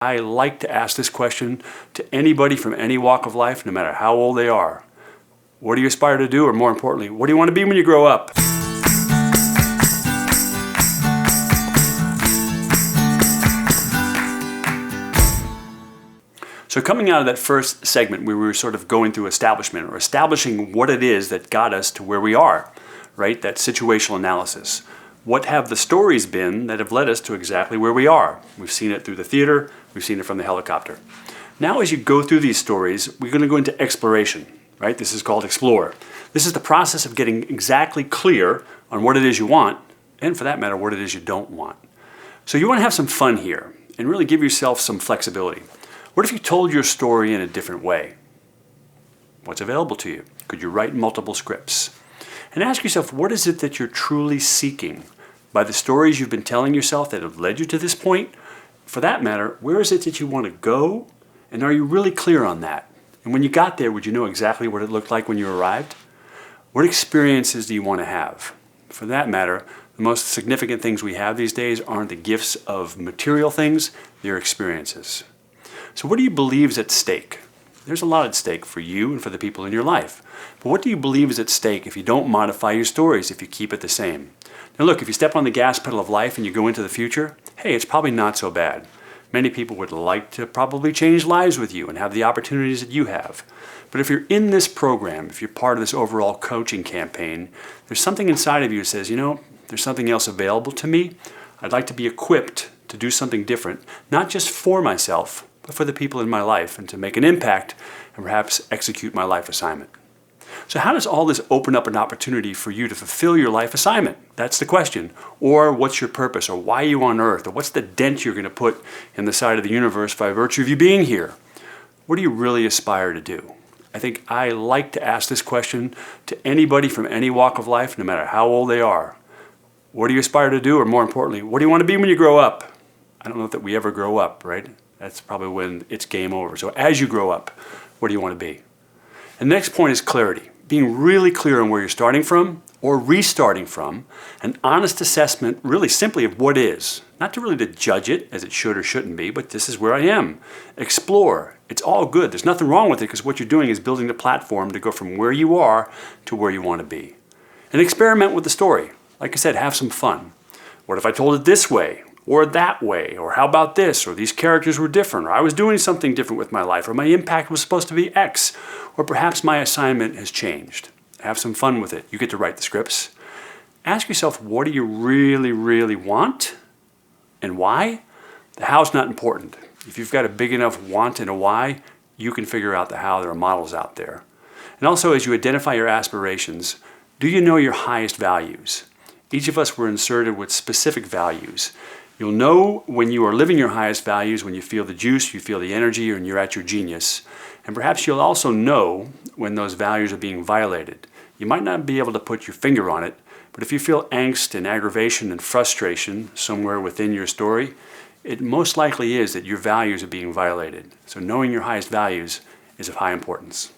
I like to ask this question to anybody from any walk of life, no matter how old they are. What do you aspire to do? Or more importantly, what do you want to be when you grow up? So coming out of that first segment where we were sort of going through establishment or establishing what it is that got us to where we are, right? That situational analysis. What have the stories been that have led us to exactly where we are? We've seen it through the theater, we've seen it from the helicopter. Now as you go through these stories, we're going to go into exploration, right? This is called explore. This is the process of getting exactly clear on what it is you want, and for that matter, what it is you don't want. So you want to have some fun here and really give yourself some flexibility. What if you told your story in a different way? What's available to you? Could you write multiple scripts? And ask yourself, what is it that you're truly seeking by the stories you've been telling yourself that have led you to this point? For that matter, where is it that you want to go? And are you really clear on that? And when you got there, would you know exactly what it looked like when you arrived? What experiences do you want to have? For that matter, the most significant things we have these days aren't the gifts of material things, they're experiences. So what do you believe is at stake? There's a lot at stake for you and for the people in your life. But what do you believe is at stake if you don't modify your stories, if you keep it the same? Now look, if you step on the gas pedal of life and you go into the future, hey, it's probably not so bad. Many people would like to probably change lives with you and have the opportunities that you have. But if you're in this program, if you're part of this overall coaching campaign, there's something inside of you that says, you know, there's something else available to me. I'd like to be equipped to do something different, not just for myself, but for the people in my life, and to make an impact and perhaps execute my life assignment. So how does all this open up an opportunity for you to fulfill your life assignment? That's the question. Or what's your purpose? Or why are you on earth? Or what's the dent you're going to put in the side of the universe by virtue of you being here? What do you really aspire to do? I think I like to ask this question to anybody from any walk of life, no matter how old they are. What do you aspire to do? Or more importantly, what do you want to be when you grow up? I don't know that we ever grow up, right? That's probably when it's game over. So as you grow up, what do you want to be? And the next point is clarity. Being really clear on where you're starting from or restarting from, an honest assessment really simply of what is. Not to really to judge it as it should or shouldn't be, but this is where I am. Explore. It's all good. There's nothing wrong with it because what you're doing is building the platform to go from where you are to where you want to be. And experiment with the story. Like I said, have some fun. What if I told it this way? Or that way, or how about this, or these characters were different, or I was doing something different with my life, or my impact was supposed to be X, or perhaps my assignment has changed. Have some fun with it. You get to write the scripts. Ask yourself, what do you really, really want, and why? The how's not important. If you've got a big enough want and a why, you can figure out the how. There are models out there. And also, as you identify your aspirations, do you know your highest values? Each of us were inserted with specific values. You'll know when you are living your highest values, when you feel the juice, you feel the energy, and you're at your genius. And perhaps you'll also know when those values are being violated. You might not be able to put your finger on it, but if you feel angst and aggravation and frustration somewhere within your story, it most likely is that your values are being violated. So knowing your highest values is of high importance.